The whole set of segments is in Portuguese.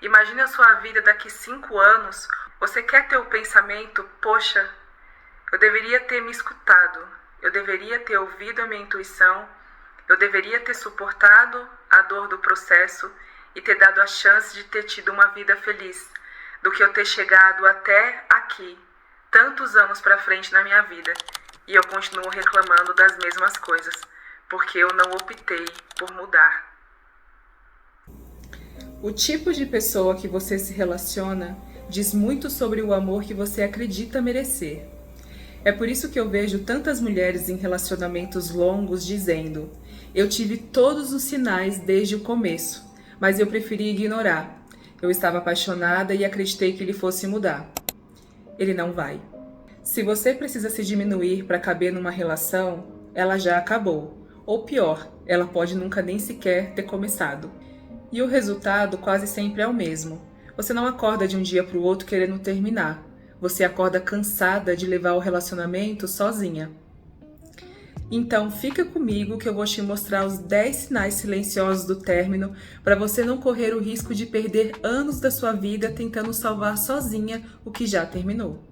Imagine a sua vida daqui 5 anos. Você quer ter o pensamento, poxa, eu deveria ter me escutado, eu deveria ter ouvido a minha intuição, eu deveria ter suportado a dor do processo e ter dado a chance de ter tido uma vida feliz, do que eu ter chegado até aqui, tantos anos para frente na minha vida, e eu continuo reclamando das mesmas coisas, porque eu não optei por mudar. O tipo de pessoa que você se relaciona diz muito sobre o amor que você acredita merecer. É por isso que eu vejo tantas mulheres em relacionamentos longos dizendo: eu tive todos os sinais desde o começo, mas eu preferi ignorar. Eu estava apaixonada e acreditei que ele fosse mudar. Ele não vai. Se você precisa se diminuir para caber numa relação, ela já acabou. Ou pior, ela pode nunca nem sequer ter começado. E o resultado quase sempre é o mesmo. Você não acorda de um dia para o outro querendo terminar. Você acorda cansada de levar o relacionamento sozinha. Então fica comigo que eu vou te mostrar os 10 sinais silenciosos do término para você não correr o risco de perder anos da sua vida tentando salvar sozinha o que já terminou.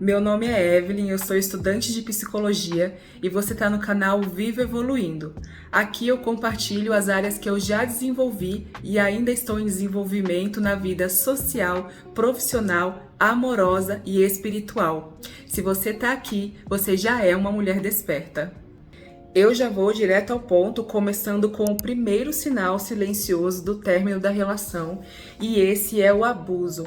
Meu nome é Evelyn, eu sou estudante de psicologia e você está no canal Viva Evoluindo. Aqui eu compartilho as áreas que eu já desenvolvi e ainda estou em desenvolvimento na vida social, profissional, amorosa e espiritual. Se você está aqui, você já é uma mulher desperta. Eu já vou direto ao ponto, começando com o primeiro sinal silencioso do término da relação, e esse é o abuso.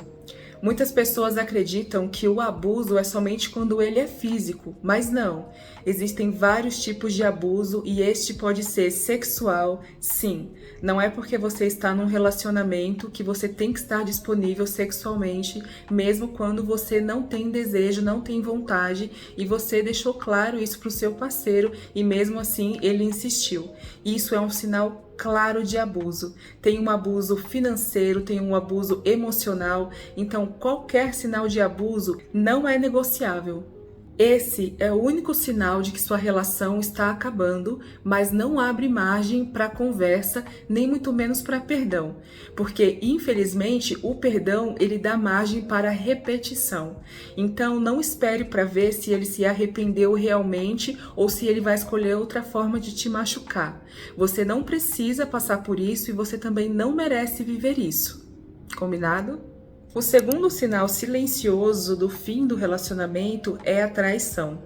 Muitas pessoas acreditam que o abuso é somente quando ele é físico, mas não. Existem vários tipos de abuso e este pode ser sexual, sim. Não é porque você está num relacionamento que você tem que estar disponível sexualmente, mesmo quando você não tem desejo, não tem vontade e você deixou claro isso para o seu parceiro e mesmo assim ele insistiu. Isso é um sinal claro de abuso. Tem um abuso financeiro, tem um abuso emocional, então qualquer sinal de abuso não é negociável. Esse é o único sinal de que sua relação está acabando, mas não abre margem para conversa, nem muito menos para perdão, porque infelizmente o perdão ele dá margem para repetição. Então não espere para ver se ele se arrependeu realmente ou se ele vai escolher outra forma de te machucar. Você não precisa passar por isso e você também não merece viver isso. Combinado? O segundo sinal silencioso do fim do relacionamento é a traição.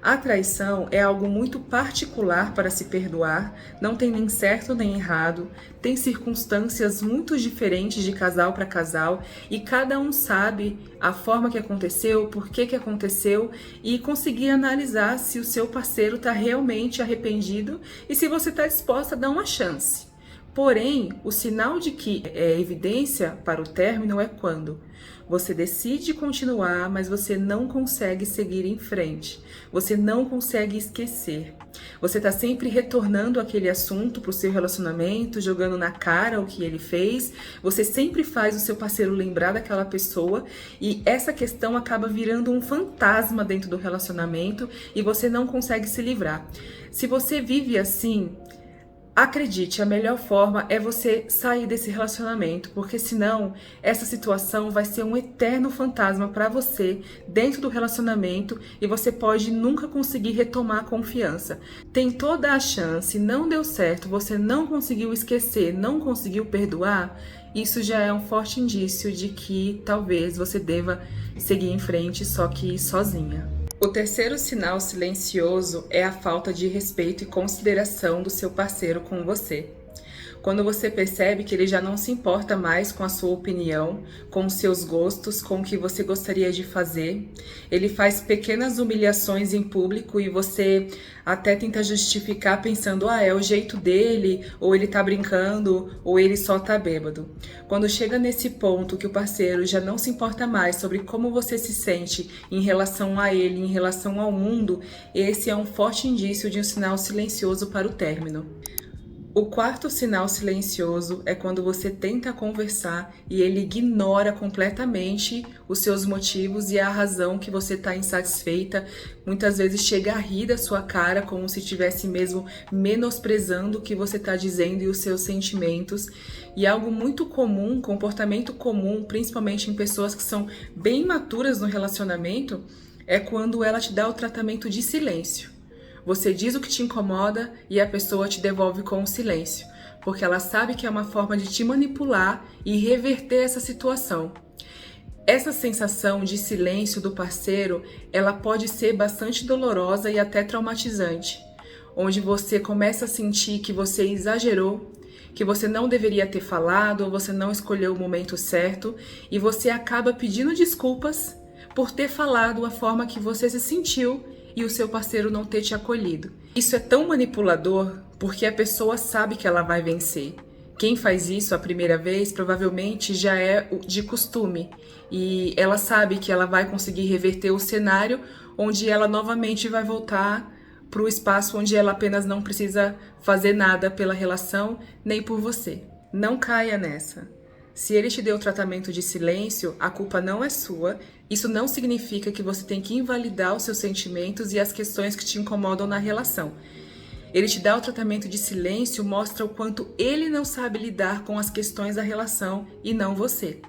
A traição é algo muito particular para se perdoar, não tem nem certo nem errado, tem circunstâncias muito diferentes de casal para casal e cada um sabe a forma que aconteceu, por que aconteceu e conseguir analisar se o seu parceiro está realmente arrependido e se você está disposta a dar uma chance. Porém, o sinal de que é evidência para o término é quando você decide continuar, mas você não consegue seguir em frente. Você não consegue esquecer. Você está sempre retornando aquele assunto para o seu relacionamento, jogando na cara o que ele fez. Você sempre faz o seu parceiro lembrar daquela pessoa e essa questão acaba virando um fantasma dentro do relacionamento e você não consegue se livrar. Se você vive assim, acredite, a melhor forma é você sair desse relacionamento, porque senão essa situação vai ser um eterno fantasma para você dentro do relacionamento e você pode nunca conseguir retomar a confiança. Tem toda a chance, não deu certo, você não conseguiu esquecer, não conseguiu perdoar, isso já é um forte indício de que talvez você deva seguir em frente, só que sozinha. O terceiro sinal silencioso é a falta de respeito e consideração do seu parceiro com você. Quando você percebe que ele já não se importa mais com a sua opinião, com os seus gostos, com o que você gostaria de fazer, ele faz pequenas humilhações em público e você até tenta justificar pensando, é o jeito dele, ou ele tá brincando, ou ele só tá bêbado. Quando chega nesse ponto que o parceiro já não se importa mais sobre como você se sente em relação a ele, em relação ao mundo, esse é um forte indício de um sinal silencioso para o término. O quarto sinal silencioso é quando você tenta conversar e ele ignora completamente os seus motivos e a razão que você está insatisfeita. Muitas vezes chega a rir da sua cara como se estivesse mesmo menosprezando o que você está dizendo e os seus sentimentos. E algo muito comum, comportamento comum, principalmente em pessoas que são bem imaturas no relacionamento, é quando ela te dá o tratamento de silêncio. Você diz o que te incomoda e a pessoa te devolve com o silêncio, porque ela sabe que é uma forma de te manipular e reverter essa situação. Essa sensação de silêncio do parceiro, ela pode ser bastante dolorosa e até traumatizante, onde você começa a sentir que você exagerou, que você não deveria ter falado ou você não escolheu o momento certo e você acaba pedindo desculpas por ter falado a forma que você se sentiu e o seu parceiro não ter te acolhido. Isso é tão manipulador porque a pessoa sabe que ela vai vencer. Quem faz isso a primeira vez provavelmente já é de costume e ela sabe que ela vai conseguir reverter o cenário onde ela novamente vai voltar para o espaço onde ela apenas não precisa fazer nada pela relação nem por você. Não caia nessa. Se ele te deu tratamento de silêncio, a culpa não é sua. Isso não significa que você tem que invalidar os seus sentimentos e as questões que te incomodam na relação. Ele te dá o tratamento de silêncio, mostra o quanto ele não sabe lidar com as questões da relação e não você.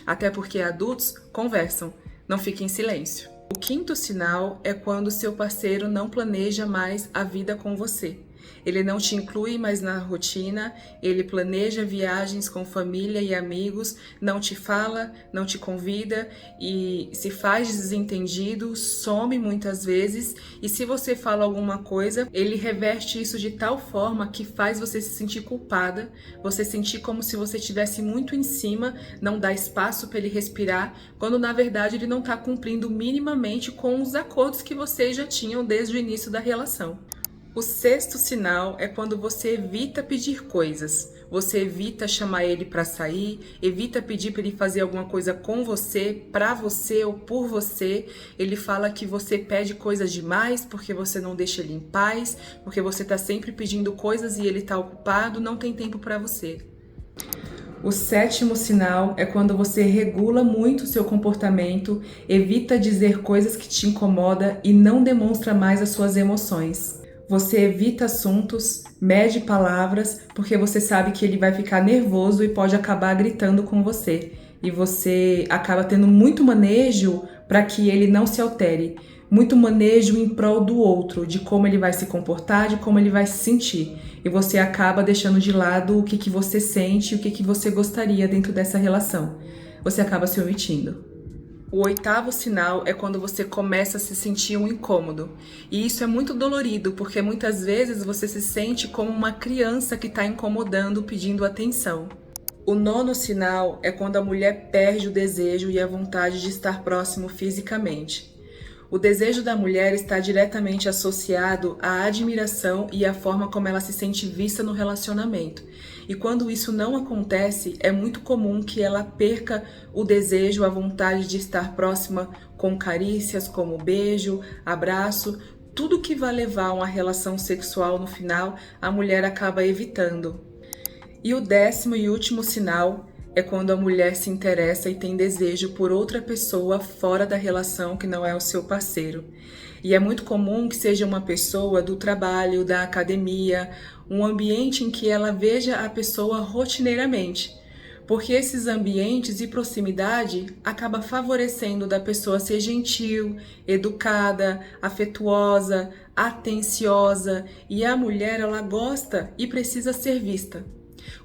Até porque adultos conversam, não fiquem em silêncio. O quinto sinal é quando seu parceiro não planeja mais a vida com você. Ele não te inclui mais na rotina, ele planeja viagens com família e amigos, não te fala, não te convida e se faz desentendido, some muitas vezes e se você fala alguma coisa, ele reverte isso de tal forma que faz você se sentir culpada, você sentir como se você estivesse muito em cima, não dá espaço para ele respirar, quando na verdade ele não está cumprindo minimamente com os acordos que vocês já tinham desde o início da relação. O sexto sinal é quando você evita pedir coisas. Você evita chamar ele para sair, evita pedir para ele fazer alguma coisa com você, para você ou por você. Ele fala que você pede coisas demais porque você não deixa ele em paz, porque você está sempre pedindo coisas e ele está ocupado, não tem tempo para você. O sétimo sinal é quando você regula muito o seu comportamento, evita dizer coisas que te incomodam e não demonstra mais as suas emoções. Você evita assuntos, mede palavras, porque você sabe que ele vai ficar nervoso e pode acabar gritando com você. E você acaba tendo muito manejo para que ele não se altere. Muito manejo em prol do outro, de como ele vai se comportar, de como ele vai se sentir. E você acaba deixando de lado o que você sente e o que você gostaria dentro dessa relação. Você acaba se omitindo. O oitavo sinal é quando você começa a se sentir um incômodo. E isso é muito dolorido, porque muitas vezes você se sente como uma criança que está incomodando, pedindo atenção. O nono sinal é quando a mulher perde o desejo e a vontade de estar próximo fisicamente. O desejo da mulher está diretamente associado à admiração e à forma como ela se sente vista no relacionamento. E quando isso não acontece, é muito comum que ela perca o desejo, a vontade de estar próxima com carícias, como beijo, abraço. Tudo que vai levar a uma relação sexual no final, a mulher acaba evitando. E o décimo e último sinal é quando a mulher se interessa e tem desejo por outra pessoa fora da relação que não é o seu parceiro. E é muito comum que seja uma pessoa do trabalho, da academia, um ambiente em que ela veja a pessoa rotineiramente. Porque esses ambientes e proximidade acaba favorecendo da pessoa ser gentil, educada, afetuosa, atenciosa, e a mulher ela gosta e precisa ser vista.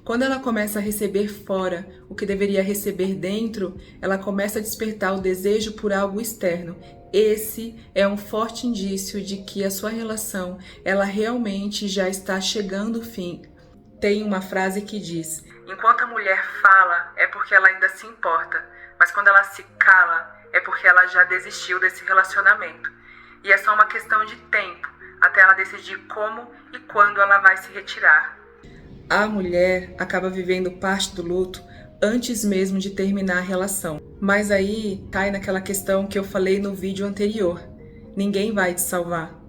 Quando ela começa a receber fora o que deveria receber dentro, ela começa a despertar o desejo por algo externo. Esse é um forte indício de que a sua relação, ela realmente já está chegando ao fim. Tem uma frase que diz: enquanto a mulher fala, é porque ela ainda se importa, mas quando ela se cala, é porque ela já desistiu desse relacionamento. E é só uma questão de tempo, até ela decidir como e quando ela vai se retirar. A mulher acaba vivendo parte do luto antes mesmo de terminar a relação. Mas aí cai naquela questão que eu falei no vídeo anterior. Ninguém vai te salvar.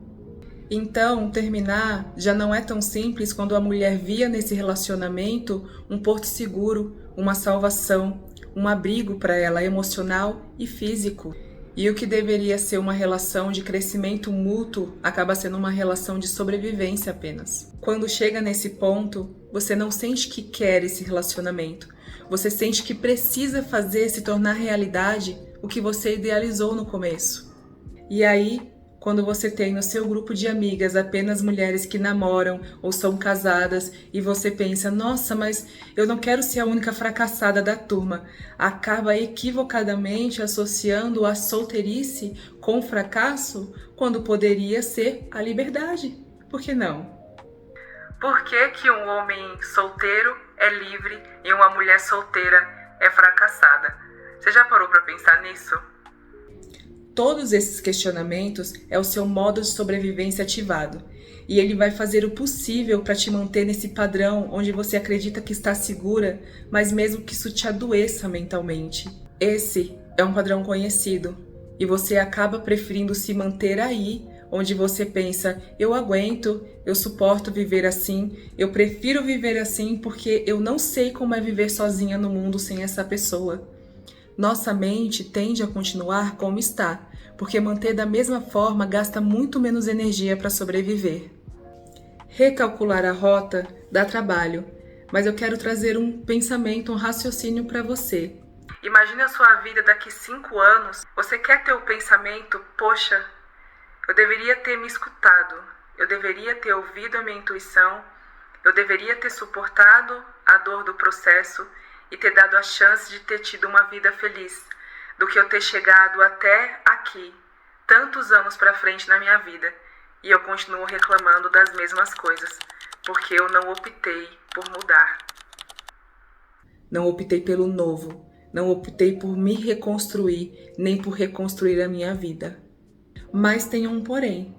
Então, terminar já não é tão simples quando a mulher via nesse relacionamento um porto seguro, uma salvação, um abrigo para ela emocional e físico. E o que deveria ser uma relação de crescimento mútuo acaba sendo uma relação de sobrevivência apenas. Quando chega nesse ponto, você não sente que quer esse relacionamento. Você sente que precisa fazer se tornar realidade o que você idealizou no começo. E aí, quando você tem no seu grupo de amigas apenas mulheres que namoram ou são casadas e você pensa, nossa, mas eu não quero ser a única fracassada da turma, acaba equivocadamente associando a solteirice com o fracasso quando poderia ser a liberdade. Por que não? Por que que um homem solteiro é livre e uma mulher solteira é fracassada? Você já parou para pensar nisso? Todos esses questionamentos é o seu modo de sobrevivência ativado. E ele vai fazer o possível para te manter nesse padrão onde você acredita que está segura, mas mesmo que isso te adoeça mentalmente. Esse é um padrão conhecido. E você acaba preferindo se manter aí, onde você pensa, eu aguento, eu suporto viver assim, eu prefiro viver assim porque eu não sei como é viver sozinha no mundo sem essa pessoa. Nossa mente tende a continuar como está, porque manter da mesma forma gasta muito menos energia para sobreviver. Recalcular a rota dá trabalho, mas eu quero trazer um pensamento, um raciocínio para você. Imagine a sua vida daqui 5 anos. Você quer ter o pensamento, poxa, eu deveria ter me escutado, eu deveria ter ouvido a minha intuição, eu deveria ter suportado a dor do processo e ter dado a chance de ter tido uma vida feliz, do que eu ter chegado até aqui, tantos anos para frente na minha vida, e eu continuo reclamando das mesmas coisas, porque eu não optei por mudar. Não optei pelo novo, não optei por me reconstruir, nem por reconstruir a minha vida. Mas tem um porém.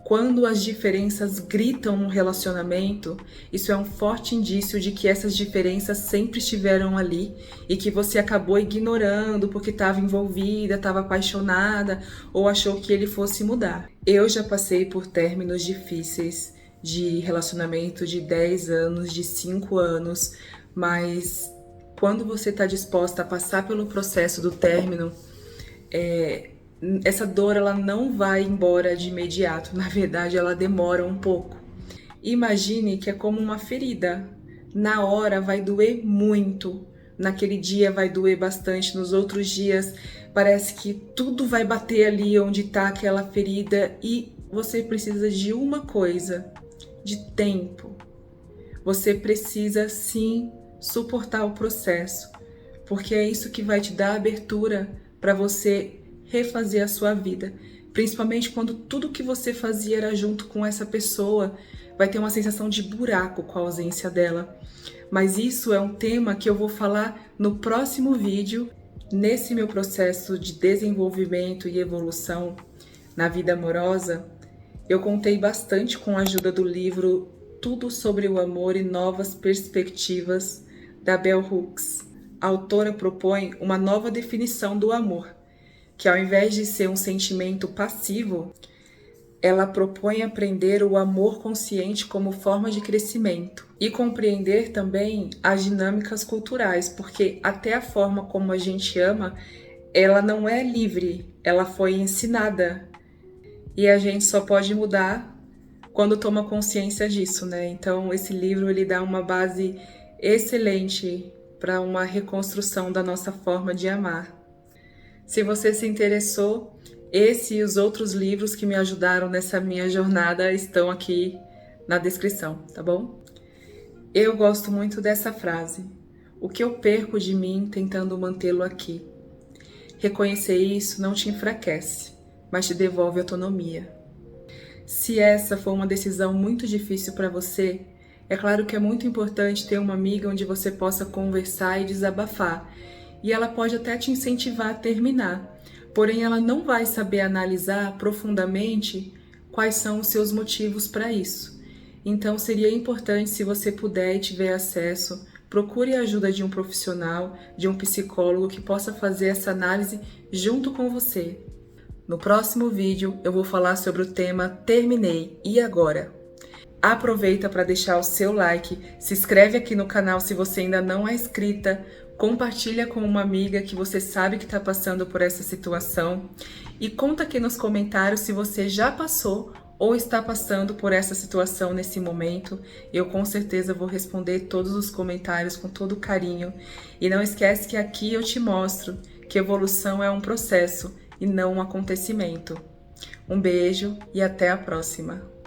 Quando as diferenças gritam no relacionamento, isso é um forte indício de que essas diferenças sempre estiveram ali e que você acabou ignorando porque estava envolvida, estava apaixonada ou achou que ele fosse mudar. Eu já passei por términos difíceis de relacionamento de 10 anos, de 5 anos, mas quando você está disposta a passar pelo processo do término, essa dor ela não vai embora de imediato, na verdade ela demora um pouco. Imagine que é como uma ferida, na hora vai doer muito, naquele dia vai doer bastante, nos outros dias parece que tudo vai bater ali onde está aquela ferida e você precisa de uma coisa, de tempo. Você precisa sim suportar o processo, porque é isso que vai te dar abertura para você refazer a sua vida, principalmente quando tudo que você fazia era junto com essa pessoa, vai ter uma sensação de buraco com a ausência dela. Mas isso é um tema que eu vou falar no próximo vídeo. Nesse meu processo de desenvolvimento e evolução na vida amorosa, eu contei bastante com a ajuda do livro Tudo sobre o Amor e Novas Perspectivas, da Bell Hooks. A autora propõe uma nova definição do amor, que ao invés de ser um sentimento passivo, ela propõe aprender o amor consciente como forma de crescimento e compreender também as dinâmicas culturais, porque até a forma como a gente ama, ela não é livre, ela foi ensinada e a gente só pode mudar quando toma consciência disso, né? Então esse livro ele dá uma base excelente para uma reconstrução da nossa forma de amar. Se você se interessou, esse e os outros livros que me ajudaram nessa minha jornada estão aqui na descrição, tá bom? Eu gosto muito dessa frase. O que eu perco de mim tentando mantê-lo aqui? Reconhecer isso não te enfraquece, mas te devolve autonomia. Se essa for uma decisão muito difícil para você, é claro que é muito importante ter uma amiga onde você possa conversar e desabafar, e ela pode até te incentivar a terminar, porém ela não vai saber analisar profundamente quais são os seus motivos para isso. Então seria importante, se você puder e tiver acesso, procure a ajuda de um profissional, de um psicólogo que possa fazer essa análise junto com você. No próximo vídeo eu vou falar sobre o tema Terminei, e agora? Aproveita para deixar o seu like, se inscreve aqui no canal se você ainda não é inscrita, compartilha com uma amiga que você sabe que está passando por essa situação e conta aqui nos comentários se você já passou ou está passando por essa situação nesse momento. Eu com certeza vou responder todos os comentários com todo carinho. E não esquece que aqui eu te mostro que evolução é um processo e não um acontecimento. Um beijo e até a próxima!